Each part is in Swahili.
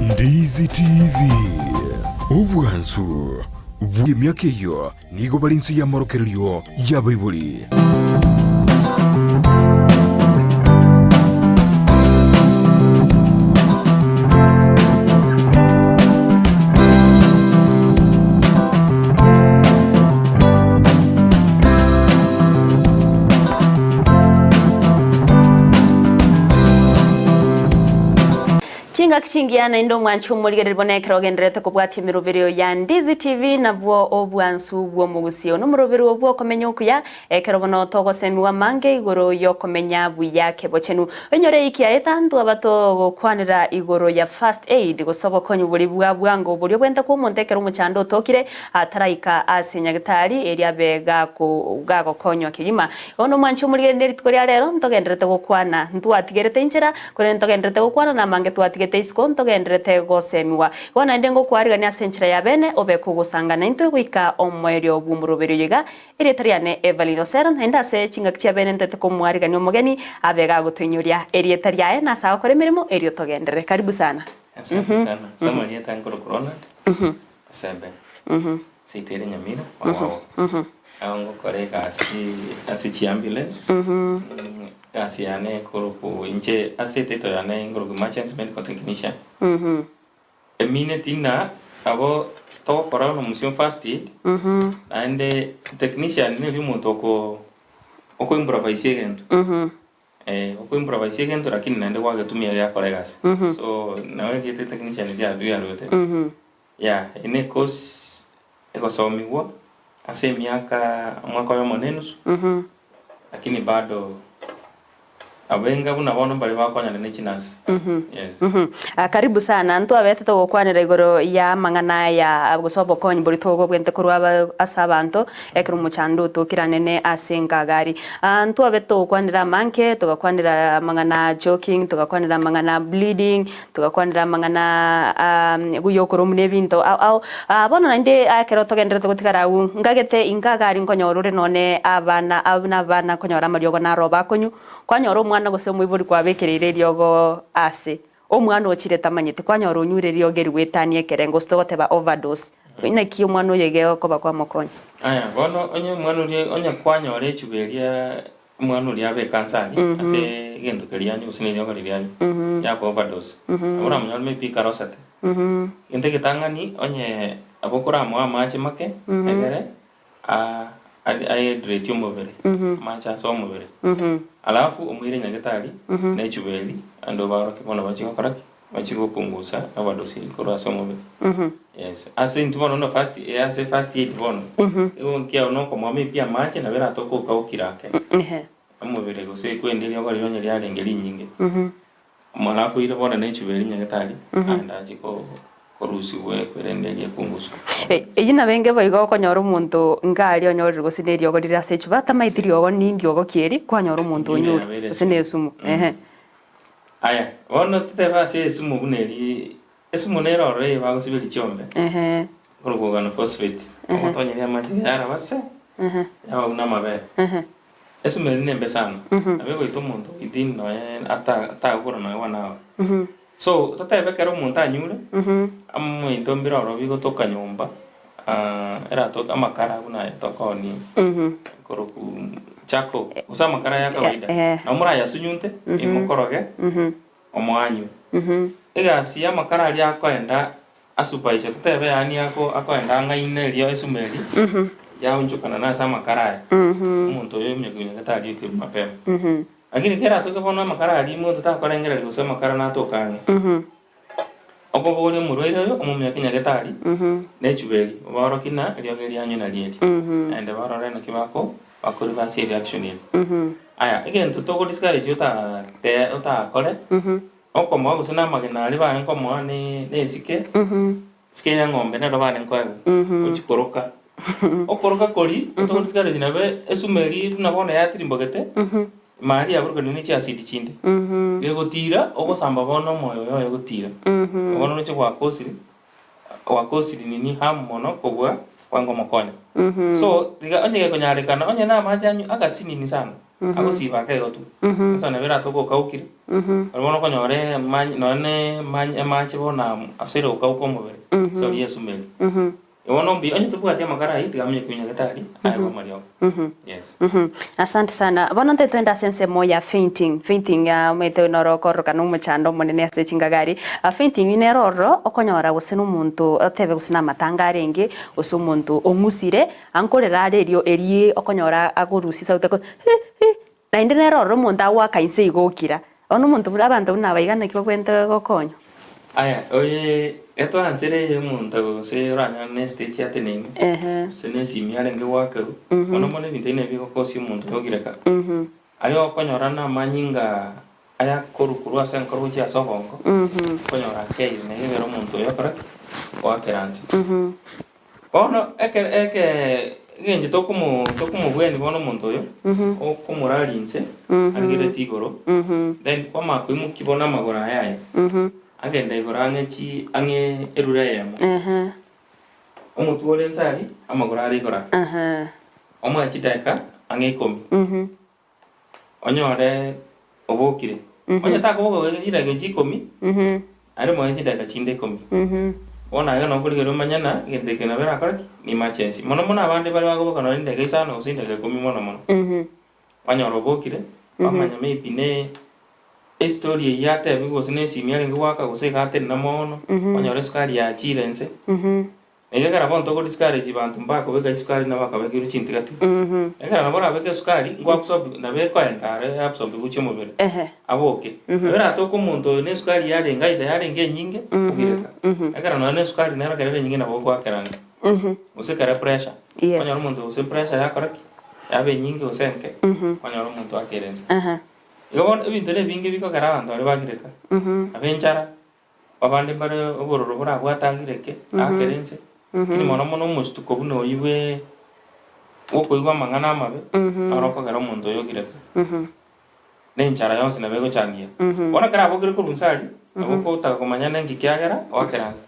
Ndizi TV obwansu bw'emyaka eyo nigo balinsi y'amorokerero y'abaibuli. Kingiana indo mwanchu muligere bonekero genderete kubwati mirubiro ya Ndizi TV nabwo obwansu bwo mugusio no murubiro bwo Okomenya Okuya ekero bono togosemiwa mange igoro yo Okomenya buyake bochenu enyore iki aeta ndu abato gukwanira igoro ya first aid gosobo konyu buri bwango buri bwenda ko montekero muchando tokire ataraika asenyagitari eria bega ko gago konyo kirima ono mwanchu muligere nditkoria rero ntogenderete gukwana ndu atigerete injira kore ntogenderete gukwana na mange twatigete iskonto gendrete gosemiwa wana ndengo kwarigania senchira ya bene obeko gusangana into gwika omwerio bwumurubero yiga iretariane Evelino Seron henda se chingakchia bene ntete ko mwarigania omugeni abega gutunyuria erietariae na sawa kore mirimo erio togendere karibu sana. Asante sana. Sama ni tankoro corona. Sembe. Sitere Nyamira. Aongo kore asi ambulance. Asi ane koropo inche asete to yane ngoro emergency medical technician. Emine tina abo to para no mission first aid. Ande technician ni limo toko oko improvise agent. Oko improvise agent lakini naende kwa gatumia ya colleagues. So nawe gete technician dia duya rote. Ya ine course eko somiwa ase miaka mwaka wa manenus. Lakini bado abenga bunabono bali bakwanya ne chinas. Yes. Karibu sana ntu abete to gukwanira igoro ya mangana ya gusobo konyi buri to bwente kurwa asabanto ekru muchando to kiranene asenga gari ntu abete to gukwanira manke to gukwanira mangana joking to gukwanira mangana bleeding to gukwanira mangana guyokoro mune binto au bona nde akero to gendere to gutikara ngagete ingagari nkonyorure none abana konyora mariogo na roba konyu kwanyoro mwana gose mwiburi kwa bekerere ryogo ase omwana ochire tamanyete kwanyoro nyure ryogeri wetanie kerengo stogoteba overdose ina kiyo mwana oyegeo ko bakwa mokonya aya bono onye mwana uri onye kwanyore chuberia mwana uri abe kansani ase gento kerianyo usine ryogo ririanyo ya ko overdose ora mwana mepi karosate inte kitangani onye abokora mwa mache make egere aye dreti omubere macha so omubere alafu omwire nyagetari na chubeli ando baro kibona bachikora bachikupunguza abadosi korasa omubere. Yes ase ntubono no first aid bono ego nkia ono ko mwami pia mache na bera toko kaukirake omubere gose kwendelia ko ryo nyali arengeri nyinge alafu ile bono na chubeli nyagetari anda chiko korusi we kwerendelia kunguso yina benge boigo konyoro muntu ngari onyorire gosinerio go rira sechu bata maitirio go nindio go kieri kwanyoro muntu onyuri gosine sumu aya wono tuteba se sumu buneri esumu nero re ba gosibiri chombe korogo gano phosphate otonye ya maji yara base ya una mabe esumu ne mbesano abego itomuntu idin no ata goro no wana so tutebe kero muntu anyure amu indombira robigo toka nyumba era toka amakara kuna tokoni koroku chako usa makara ya kawaida na mura ya sunyunte imukoroge omwanyu ega siya makara ali akoenda asupaisha tutebe yani akoenda ngaine lyo esumeli ya unchukana na sama makara umuntu yo mnyekunya gatali ke mapema lakini kera toke bona makara ali mu tutakorengera lyo makara na tokani obo bori murwere yo omumya kinya getari ne chubeli baro kina ryogeri anyu na lieli ende baro rena kibako bakuri basi reaction ile aya again to discourage uta kore okomo gusina magina ali ba nkomo ne sike sike ya ngombe ne roba nko uchikoroka okoroka kori to discourage nabe esumeri tunabona ya tirimbogete mari aburko ni cha acid chinde gegotira ogosamba bono moyo yo gotira bono no chwa kosiri nini hamono kogwa wango mokonya so diga onye ke konyare kana onye na majanyu agasini ni sana ako siba ke gotu sasa na vera toko kaukire bono konyore none manche bona asire ukauko mubere so yesu meli Iwono mbi onye tubu atia makara hiti gamye kunya gatari aiwa mario. Yes. Asante sana. Bono nte twenda sense moya fainting ya mete noro koroka no muchando monene ase chingagari. Fainting ine roro okonyora gusena umuntu otebe gusena matangare inge usu umuntu omusire ankorera rerio eri okonyora agurusi sauti ko na inde roro umuntu awaka inse igokira. Ono umuntu abantu nabaigana kibakwente gokonyo. Aya, oye, eto ansere umuntu se ranya neste ya tenenge. Sene simyale nge wakaru. Ono mone bintene biko kosi umuntu yogireka. Ayo konyora na manyinga aya korukuru asa nkoru ya sohongo. Konyora kei ne ngero umuntu yokora wakeransi. Ono eke genje tokumu bweni bono umuntu yo. Okumuralinse. Agire tigoro. Then kwa makwimu kibona magora yaye. Agenda igora ange erura yamo omuntu ole nsari amagora ari igora omwa chidaka ange ikomi onyore obokire onya takobogo gira genji ikomi ari mo chidaka chinde ikomi ona ga no kuligero manyana gendeke na bera karaki ni machensi mono abande bari bagoboka no ndeke isano usinde ke komi mono onyoro obokire amanya mepine Story yate bigo sine simyale ngwaka guseka na mono onyore sukari ya chirense egera bonto ko discourage bantu mbako beka sukari na baka beka ruchinti gati egera na bora beka sukari ngwa absorb na beka endare absorb guche mubere aboke bera to ko muntu ne sukari yale ngaida yale nge nyinge ugireka egera na ne sukari na kare nyinge na boko akeranga useka pressure onyore muntu use pressure yakoraki yabe nyinge usenke onyore muntu akerense Gawon ebintu bingi biko karabantu ari bagireka. Abenchara babande bare obororo bora bwatagireke akerense. Kini mono mustu ko buno yiwe woko igwa mangana mabe aroko gara muntu yogireka. Nenchara yonse na bego changia. Bona kara bogire ko bunsari aboko ta komanya nengi kyagera wakeranse.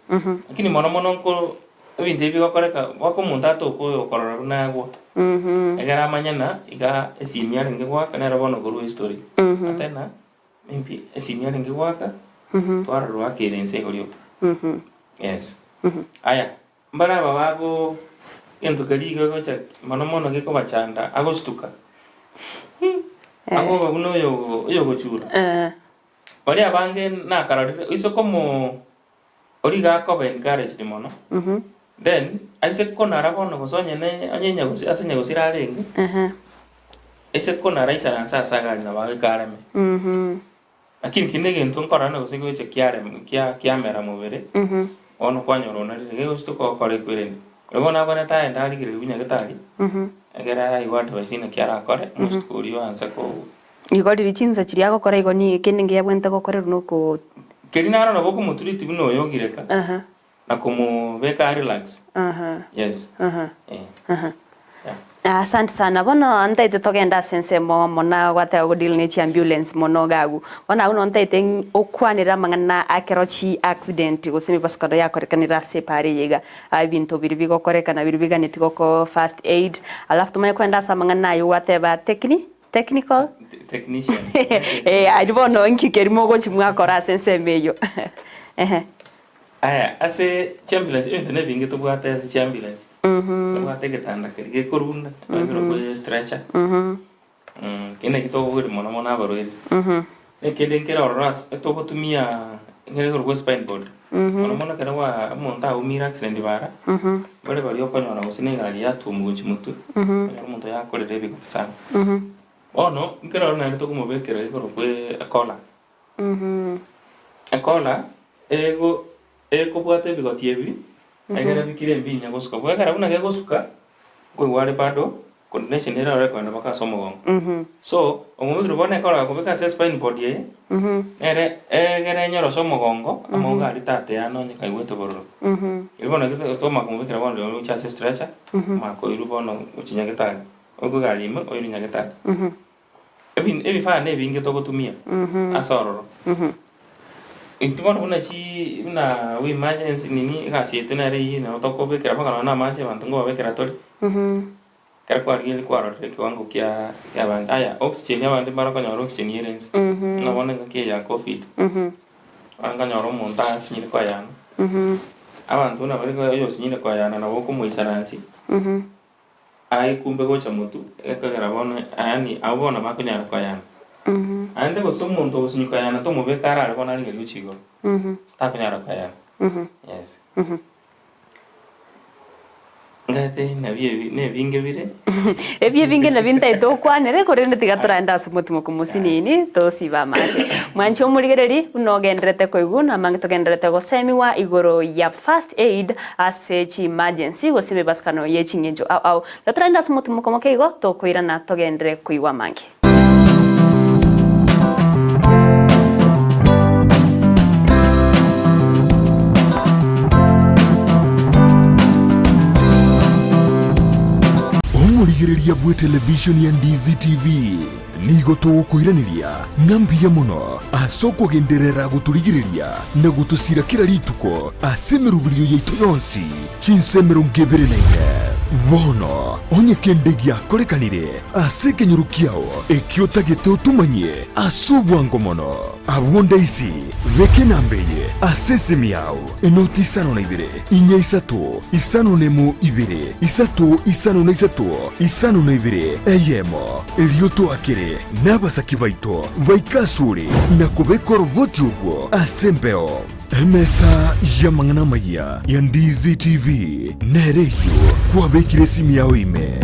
Kini mono ko ebintu biko koreka wako muntu atoko yokorora nagwo. Egara manyana iga esimyale ngwaka na rabono guru history atena mimpi esimyale ngwaka twara rwa kerense golyo yes aya mbara babago ento kaligo gocha mono giko bachanda agostuka ago baguno yo gochura bari abange na kararire iso como origa ko ben garage ni mono then aise kona rabono gosonye ne anyenya gusi asenya gusira renge aise kona raisa na sasa gari na bawe karame lakini kinege ntunkora na gusigo che kiamera mubere ono kwanyoro na rege gusto ko kore kwireni robona bana ta enda rigire bunya gatari agera iwadi basina kiara kore muskuri wansa ko igori richinza chiriya gokora igoni kinenge yabwente gokore runuko kerina na boko muturiti buno yogireka na como beka relax yes asante sana bono antaite togenda sense mona gwata godil ne chi ambulance mono gagu bona uno antaite okwanira mangana akerochi accident gosemi paskado yakorekanira separe yega abinto biribigo korekana biribiga netiko first aid alafu tumaye kwenda sa mangana yo whatever technical technician adibono nkikerimo go chimwa kora sense meyo aya ase ambulance entene binge to bwata ase ambulance bwata getanda ke korunda ngiro ko stretcher kene kito wuri mono abarweri ne kede nkera ras to gotumia ngere ko spine board mono kera wa monta umira accident bara bare bari okonyora gusine ngali yatumu chimutu muntu yakorere biko sana ono nkera na to kumubekera ko kola akola ego bwate bigotiebi agera bikire mbinya gosuka bwagara una ge gosuka kwe wale bado coordination era record baka somo so omubiro bone kola ko beka spine board ye egere nyoro somo gongo amoga litate ano nyika igweto bororo ibona gito to makumubikira bondo yo cha stretcher mako irubono uchinya getani ogo galimo oyinya getani ebi fa ne binge to gotumia asororo Intuman una chi una we emergency nini kasi etuna ri na otoko bekera baka na mache bantungo bekera tori kera kwa rigi kwa rore kiwango kia band aya oxygen ya band mara kanyoro oxygen yerense no bona ngakie ya covid anga nyoro monta sinyire kwa yana abantu na bari ko yo sinyire kwa yana na boko muisaransi ai kumbe gocha mutu ekagera bona yani abona bakunyara kwa yana ande ko somuntu usinyuka yana to mubekara ari bona ngeri uchigo takunyara kwa yana yes ngate ne binge bire ebye binge na binta ito kwanere korende tigaturanda sumutumo kumusinini to siba mache mwanchi omurigereri unogenderete koiguna mange togenderete gosemiwa igoro ya first aid as emergency gosibe baskano yechingenjo au gaturanda sumutumo komokeigo to koirana togendere kuiwa mange Omurigereria bwe television ya Ndizi TV nigo tugukuiraniria ngambia muno asoko genderera guturigireria na gutusira kira rituko asemerubirio yaitu yonsi chinsemero ngeberenaine bono onye kendegia korekanire asekenyurukiao ekiotagete utumanye asubwango mono abunda isi reke nambeye asesemiao enoti isano na ibere inya isatu isano nemu ibere isatu isano na isatu isano na ibere eyemo elioto akere n'abasaki baito baikasure na kubekora uboti ubwo asembeo emesa ya mangana maya ya Ndizi TV nereyo kwabekire simu yao ime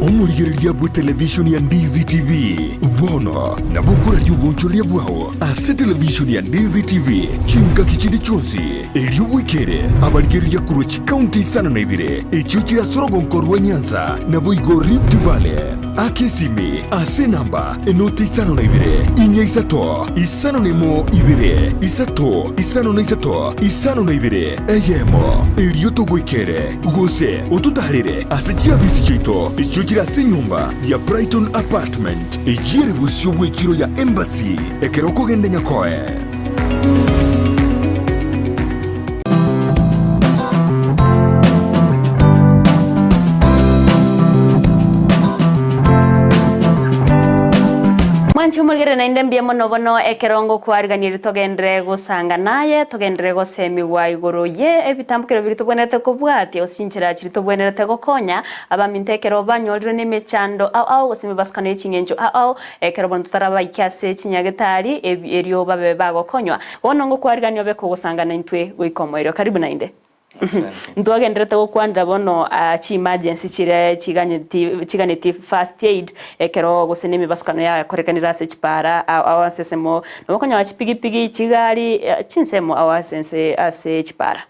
omurigereria bwe television ya Ndizi TV bono na bukura ry'ubunchoria bwao ase television ya Ndizi TV chinga kichindi chonsi eliubwekere abarigereria kurochi county sana na ibire echiuchira sorogonkorwa Nyanza na boigo Rift Valley akesime ase namba enoti isano na ibire inya isato isano nemo ibire isato isano na isato isano na ibire eyemo elioto gwekere gose ututarire ase chiabisi chito echiuchira ase nyumba ya Brighton Apartment ejire busio bwekiro ya Embassy ekeroko gende nyakoe mwanchi umurigere na indembia mono bono ekerongo kwariganira togendere gusanga naye togendere gosemiwa igoro ye ebitambukiro biri tubonete kubwati osinchira chiri tubonete gokonya abamintekero banyorire nemechando au gosemi baskano yechingenjo au ekero bono tutaraba ikyase chinyagetari erio babe bagokonywa bono ngo kwariganio beko gusanga na intwe goikomoiro karibu na inde ntwagenderete gokwandira bono chi emergency chire chiganeti first aid ekero gosenemi baskano ya korekanira se chipara awasesemo nokonya wa chipigipigi chigari chinsemo awasense ase chipara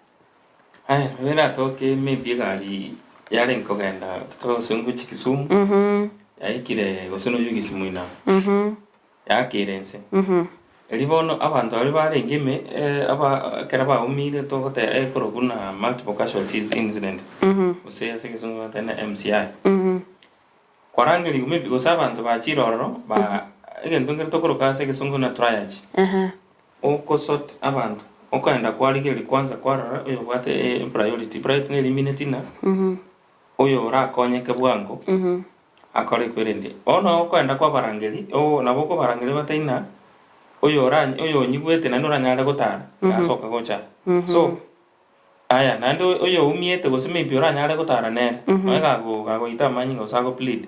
vera toke maybe gari yale nkogenda to sungu chikisumu yaikire gosono yugisimu ina yakirense elibono abantu bari barengeme aba keraba umire togote ekoroguna multiple casualties incident ose asekesungu atena MCI kwarangeli maybe gosaba abantu bachiroro ba egento ngero tokoroka asekesungu na triage okosot abantu okaenda kwarigeli kwanza kwarara oyo bwate priority ni eliminate na oyo rakonyeke bwango akore kwerende ono okaenda kwa barangeli naboko barangeli bataina oyo nyibwete nando ranyara gotara asoka gocha so aya nando oyo umiete gosime ipio ranyara gotara nere oega go ita manyingo sago plead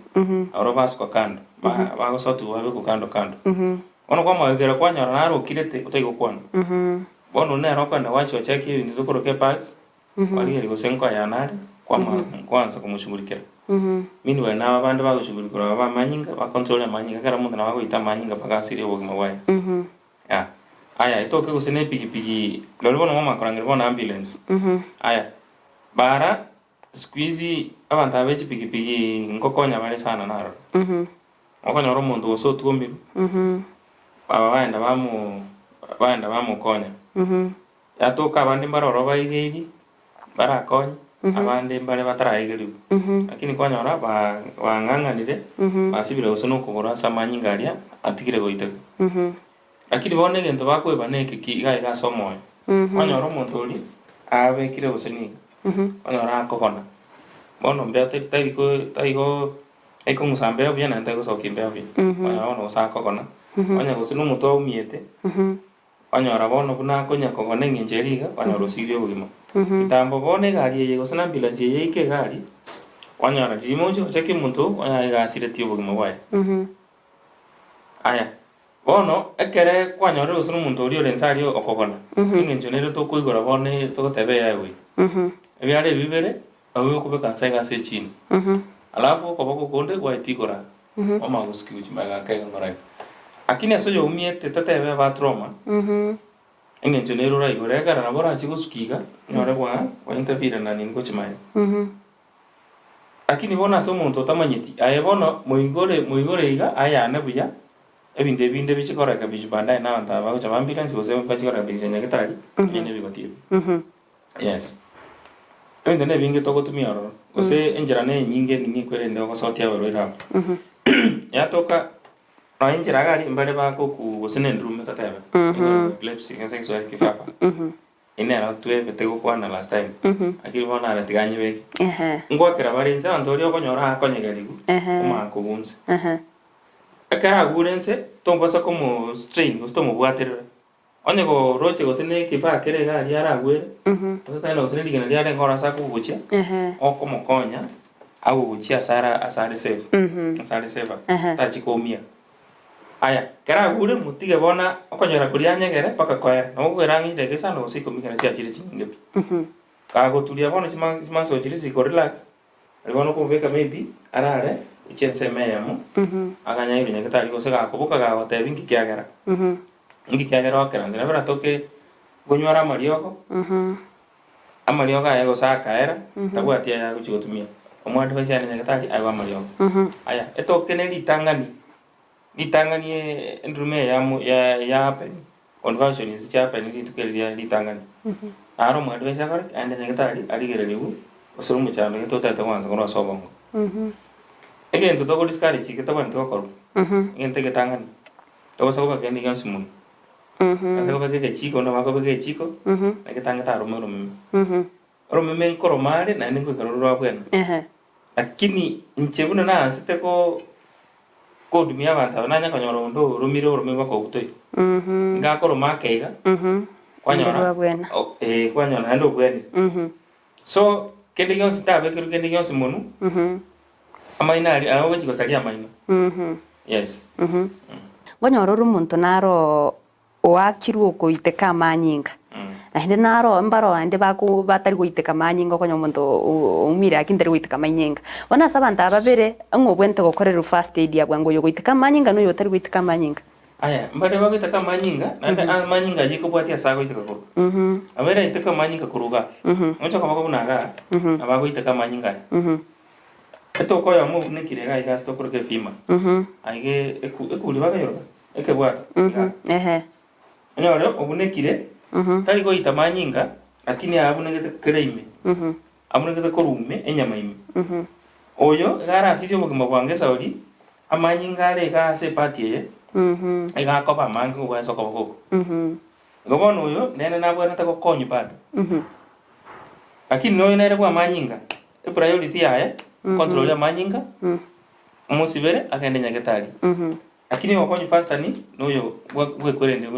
aro basko kando ba go sotu wabe ku kando ono kwa mwegera kwa nyara naro kirete utaigo kwano bono nero kwanda wacho cheki ndizo koroke pulse wali go senko ya nare kwa kwanza kumushughulikira mini wana abandi bagushughulikira ba manyinga ba control manyinga kara mundu nabago ita manyinga bagasire wo gimwaye ya aya itoke gusene pigipigi lolibona mama kurangira bona ambulance aya bara squeeze abantu abechi pigipigi ngokonya bale sana naro ngokonya ro mundu so tuombi baba baenda bamukonya yatoka abandi mbaroro baigeri barakonya abandi mbale batarayigeri lakini kwanyora banganganire basibire gusono kugura samanyingaria atigire goitega lakini bone gento bakwe baneke kiga somoyo kwanyora omuntu ori abekire guseni onyora akogona bono mbea taigo eko musambe bia na ntaigo soki mbea bia ono sakogona onya gusinu mutu aumiete onyora bono buna konya kogona nginjeriga onyora usirio bugima itambo bone gari ye gusina ambulance ye ike gari onyora dimonjo cheki muntu onya igasire tio bugima bwae aya bono ekere kwanyora gusinu muntu ori orensario okogona nginjonero to kuigora bone to tebe yawe ebyare bibere awe kubeka saiga se chini alafu koboko konde gwa itigora oma guski uchimaga kega ngorai akini asojo umiete tatebe ba trauma engenjonero rai gore gara na bora chiguskiga nyore kwa interfere na ningo chimaye akini bona so muntu tamanyiti aye bono muigore iga aya na buya ebinde bichikora ka bijibanda na anta ba cha ambulance bose bachikora bijenya getari nyene bigoti yes ebinde ne binge to gotumia ro ose enjera ne nyinge ningi kwerende ko sauti ya barwera yatoka na enjera gari mbale ba ko ku osene ndrume tatebe epilepsy sexual kifafa inera tuwe betego kwa na last time akiri bona ara tiganye beki ngwa kera bari nsa antorio konyora akonyegerigu kuma ko bunse akara gurense tombosa como strain ustomo bwaterera onye go roche go sene kifa kere gari ara gwere ota na osene digena diare ngora saku guchia okomo konya au guchia sara save asare save tachikomia aya kera gure mutige bona okonyora kuria nyegere paka kwere no gwerangi ndege sana usiko mikana cia chiri chinge ka go tulia bona chima so chiri siko relax alibono ko veka maybe arare ichense meyamo aganya irunya ketari go sega kubuka ga gote bingi kiagera ngi kiagera okera nzira bera toke gonywara marioko amarioka yego saka era tabwatia ya guchigotumia omwandi basi anya ketari aiwa marioko aya etoke ne litangani endrume ya pen conversion is happen litukelia litangani aro mwandi basi akore anya ketari aligereliu osoro muchando getota wanza kono sobongo again to go discourage kitaban to koru ngente ketangani to so ba kendi gan simun asa ba ke chico no ba ke chico na ketanga ta romo romo men koromare na ningo karoro abwen lakini nchebuna na asite ko dumia banta na nya konyoro ndo rumiro romo ba ko butoi nga koroma keiga kwanyora kwanyora ndo bwen so kendi gan sita be kendi gan simunu amaina awo chiko salia amaina yes ngonyoro rumuntu naro oakiru kuiteka amanyinga na hindi naro mbaro ande baku batari kuiteka amanyinga konyo muntu umire akindari kuiteka amanyinga wana sabanta babere ngobwente gokorera first aid ya bwango yo kuiteka amanyinga no yotari kuiteka amanyinga aya mbade bagiteka amanyinga na amanyinga yiko bwati asago iteka ko abere iteka amanyinga kuruga ngocha kabako bunaga abago iteka amanyinga eto ko ya mu nekire ga iga sto kurke fima aige ekuli baga yoro ekebwato anyore obunekire tari ko itamanyinga lakini abunegete kreime abunegete korume enyama ime oyo gara asibyo bugima bwange sauri amanyinga re ga se patie ega ko ba mangu wa so ko ngobono oyo nene nabwana ta ko konyi bado lakini no nere kwa amanyinga e priority yae control ya manyinga musibere akende nyagetari lakini wakonyi fasta ni noyo we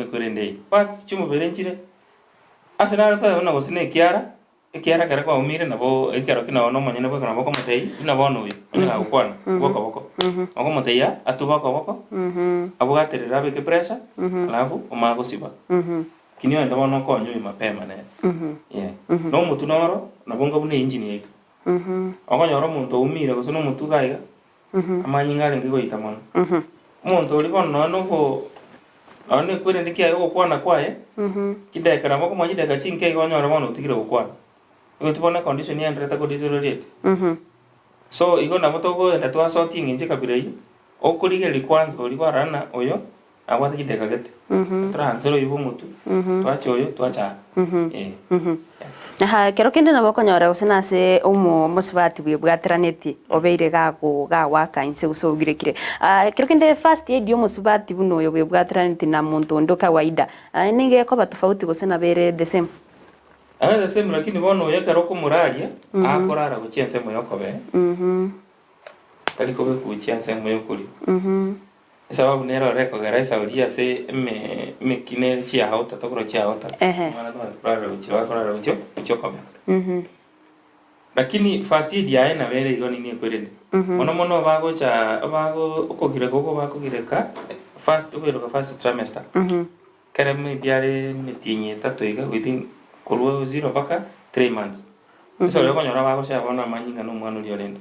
kwerende parts chumo berenchire asira ta ona gosine kiara kare kwa umire nabo ekiaro kina ono manyene bwa kana boko motei ina bono uyu ina ukwana boko boko motei ya atubaka boko abugaterera be ke pressure alafu omago siba kinyo ndo bono konyo mapema ne no mutu noro nabonga bune engine yetu okonyoro muntu umire gosono muntu gaiga amanyinga renge goita mono muntu uri bono no ane kwere ndikia yo kwana kwae kidekara moko mwajideka chinke gonyoro bono utigire gukwana igo tubona condition ya ndreta ko deteriorate so igo na motogo enda twa sorting inje kabirei okurigeri kwanza uri barana oyo agwata kideka gete transfer yibo mutu twachoyo twacha aha kero kende na bakonyora usina se umu musibati bwe bwateraneti obeire ga waka inse usogirekire kero kende first aid yo musibati buno yo bwe bwateraneti na muntu ndo kawaida ninge ko batofauti gusena bere the same the same lakini bono yekero kumuraria akorara guchense moyo kobe taliko be kuchense moyo kuri sababu nero reko garasa ulia se me kine chia hauta tokoro chia hauta mana ndo kurara ucho kobe lakini first aid ya ena vere igoni ni kwirende mono bago okogire gogo bakogireka first trimester kare me biare metinye tatoiga within kurwa 0 mpaka 3 months eso leo konyora bago sha bona manyinga no mwana uri orende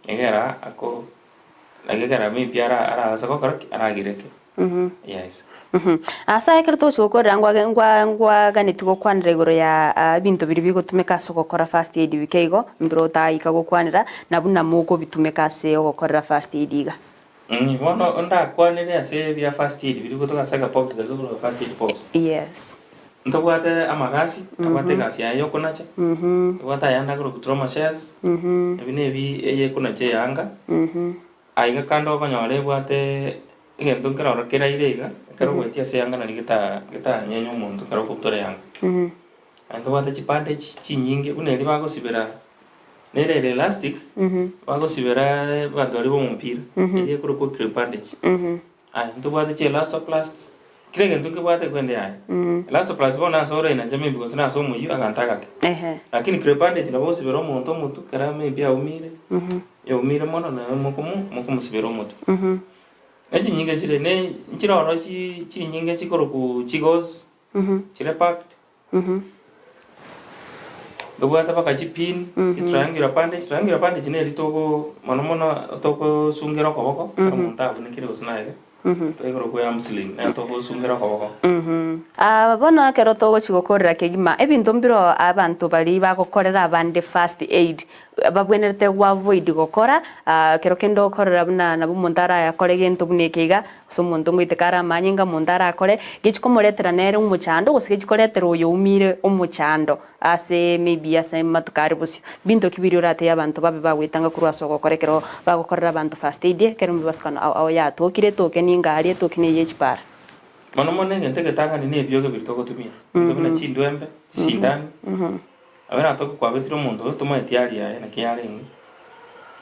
egera ako agegera me biara ara sakokora aragireke yes asa ekerto choko rangwa ganitiko kwanira igoro ya bintu biri bigotumeka sokokora first aid bikeigo mbiro taika gokwanira nabuna muko bitumeka se ogokora first aid iga bono nda kwanire ase bia first aid biri gotoka saka box da goro first aid box yes ntobwate amagasi abate gasi ayo kunacha wata yanda goro trauma shares ebinebi eye kunache yanga aiga kando banyore bwate igento nkera orakera irega karo gwetia se yanga na ligita nyenyo muntu karo kuptore yanga ando wate chipande chinyinge uneli bago sibera nere elastic bago sibera bandori bo mumpira ile kuro ko bandage ando wate che elastoplast kile gento ke wate kwende ai elastoplast bona sore na jame because na so muyu agantaka lakini bandage na bo sibera muntu mutu kara me bia umire yo umire mono na mokomu sibera mutu Echi nyinge chile ne nchiroro chi nyinge chikoro ku chigos chile packed dobwata baka chipin triangular bandage ne litoko mono toko sungira koboko kamunta abune usnaire Tegoro kwa amsling na toko sungira koboko bono kero togo chigokorera kegima ebintu mbiro abantu bali bagokorera abande first aid babwenerete wa avoid gokora kero kendo korera buna na bumontara yakore gento bunekega so muntu ngwitekara manyinga montara akore gichikomoretera nere umuchando gose gichikoretera uyo umire umuchando ase maybe ase matukari busyo bintu kibiri urate abantu babe bagwitanga kurwaso gokorekero bagokorera abantu first aid kero mbibaskana aho ya tokire toke ningari tokine yechipara mono ngente ketanga ni nebyo gebirito tumia ndobona chindwembe shindani abera toko kwa betiro muntu tuma etiari ya na kiarengi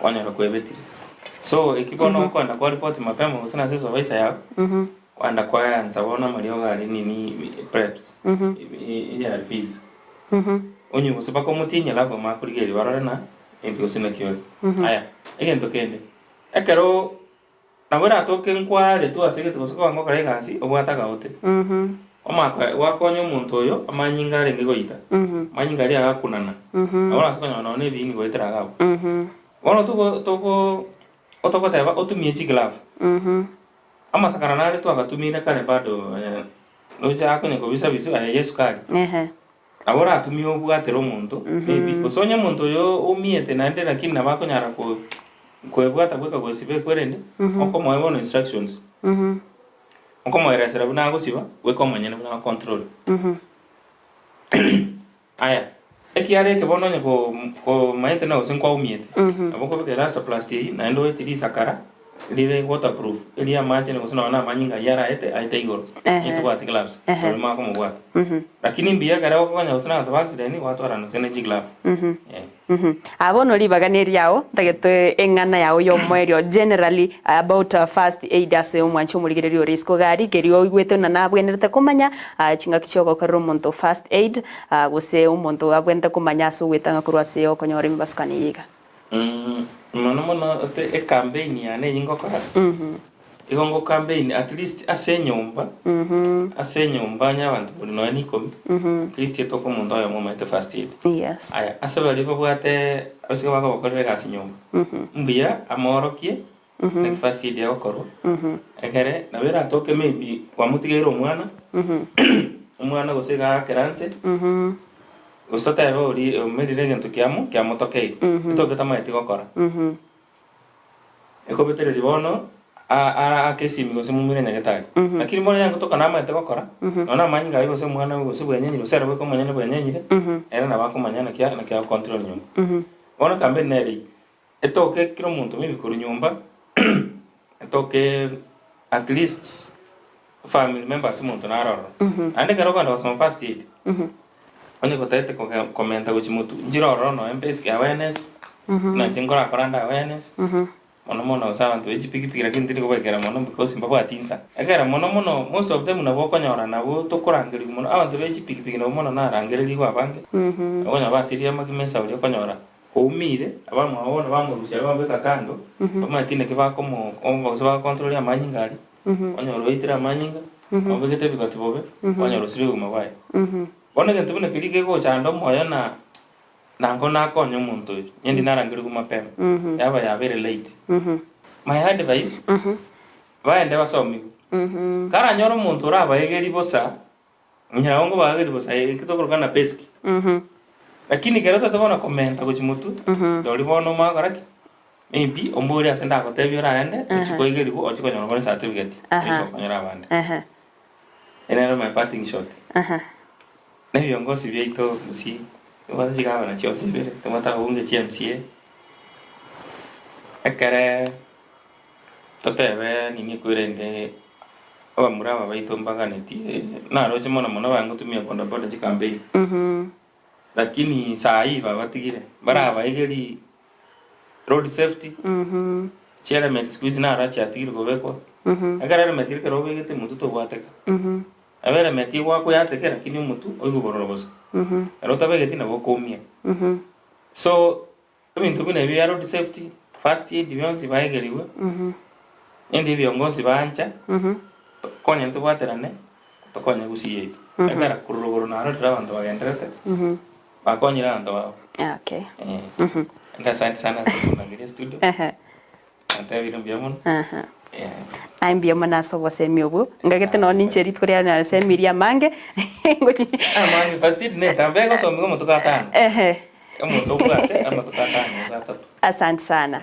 wanyara kwebetire so ekibono kwanda kwa report mapema usana sasa vaisa yao kwanda kwa anza bona malio gali nini preps ya fees onyu kusipa ko mutinya lava makurigeri barara na enti usina kiyo aya egento kende ekero nabura toke nkware tu asike tukosoka ngo kare kasi obwata gaote omaka wakonyo muntu oyo amanyinga renge goita manyinga ri agakunana abona sokanya na ne bingi goitera gabo bono toko otoko teba otumie chiglove amasakara nare tu agatumira kare bado noja akonye ko bisa bisu ya Yesu kari abora atumie obwatero muntu maybe osonya muntu oyo omiete nande lakini nabakonyara ko kwebwata bweka gosibe kwerende okomo ebono instructions okomo era sera buna gosiba weko manyene buna control aya ekiare ke bono nye ko maite na osen kwa umiete aboko ke rasa plastic na endo etiri sakara lile waterproof ili ya mache ne osona na manyinga yara ete igoro itu kwa gloves so ma komo kwa lakini mbia gara okanya osona to accident watu arano sene glove abono libaganeri yao ndagete engana yao yo mwerio generally about first aid ase omwancho muligererio risk gari gerio igwete na nabwenerete kumanya chinga kichoko karo monto first aid gose omonto abwente kumanya so wetanga kurwase okonyore mbaskani yiga mono te campaign ya ne yingo kora igongo campaign at least ase nyomba nya bantu buli no ni komi at least etoko mundo ayo moment first aid yes aya ase bali babwate abasika baka bakorera kasi nyomba mbiya amorokie ne first aid ya okoro ekere na bera toke maybe kwa mutigero umwana gosega keranse usota eba uri medire gento kiamo tokei itoke tamaiti gokora eko betere libono a kesi mi gose mumire nyagetari lakini mbona yango toka nama ite gokora nona manyinga gose mwana gose bwenyenyi usera bwe komanyana bwenyenyire era na bako manyana na kia control nyumba bona kambe neri etoke kiro muntu mi bikuru nyumba etoke at least family members muntu na aroro ande karo kana osoma first aid onye kotete komenta kuchimutu njiro no mpesi awareness na chingora koranda awareness mono sawa ntu ejipikipiki lakini tiri kubekera mono because mbaba atinsa ekera mono most of them nabo konyora nabo tukurangiri mono abantu bejipikipiki nabo mono narangiri kwa bange abanya basiria makimesa uri konyora umire abamwe abona bamurusha bambeka kando bamatine kibako mo omba control ya manyingari konyora itira manyinga obegete bikatibobe konyora siri kumabaye bona gento bune kirike go chando moyo nango nakonyo umuntu nyendi narangiri kumapema yaba ya very late my advice baende basomi kara nyoro umuntu uraba yegeri bosa nyira ngo bageri bosa ikitokorana peski lakini kero tatabona komenta kuchimutu doli bono magaraki maybe ombori asenda ko tebyora ende chiko igeri ko ochiko nyoro bone certificate iso konyora bande enero my parting shot na viongozi vyeito Gusii wazi kawa na chio sibire tumata unge CMCA akare totebe nini kurende aba muraba baito mpaka neti na roche mona bangu tumia bonda bonda chikambe lakini saa hii batigire baraba igeri road safety chairman squeeze na racha atigire gobeko akare metire ke robe gete mutu to wateka abera meti wako yatekera lakini mutu oyubororobosa rota begeti na bokomia so bintu bine bya road safety first aid bionsi baigeriwe ndi biongozi bancha konya ntu baterane tokonya Gusii yetu akara kururuguru na ro abantu bagenderete bakonyira abantu babo okay asante sana kwa ngiri studio anta biro byamun aimbia mana sobo semiobu ngagete no nincheri tkuria na semiria mange ngoti mange first aid ne tambe ko somo mo tukatana kama tukate ama tukatana za tatu asante sana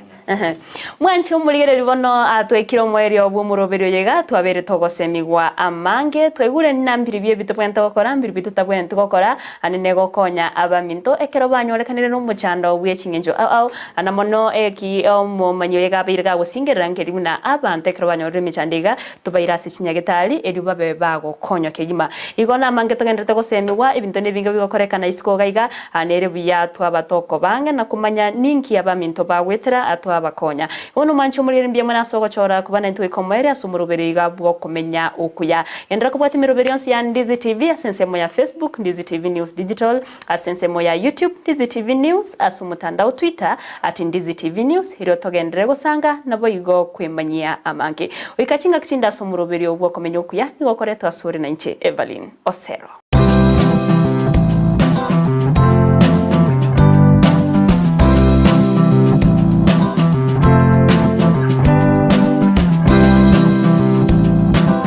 mwanchi umurigere ribono atwekiro mweri obwo muroberio yega twabere togosemigwa amange twegure nambiri bye bitopwenta gokora mbiri bitutabwenta gokora anene gokonya abaminto ekero banyorekanire no muchando obwe chingenjo au anamono eki omo manyo yega birga gusingerera ngeri na abantu ekero banyorere michandiga tubairase chinyagetari eriba be bago konyo kegima igona amange togendete gosemigwa ibinto nebinga bigokorekana isiko gaiga anere biya twabatoko bange na kumanya ninki abaminto bagwetera atwa bakonya uno mancho muri mbye mwana sogo chora kubana ntwe komere asumurubere igabwo Okomenya Okuya endera kubwati mirubere yonsi ya Ndizi TV asense mo ya Facebook Ndizi TV News Digital asense mo ya YouTube Ndizi TV News asumutandao Twitter @Ndizi TV News hiro togendere gusanga nabo igo kwemanyia amange wikachinga kichinda asumurubere obwo Okomenya Okuya nigokoretwa suri na inche Evelyn Osero.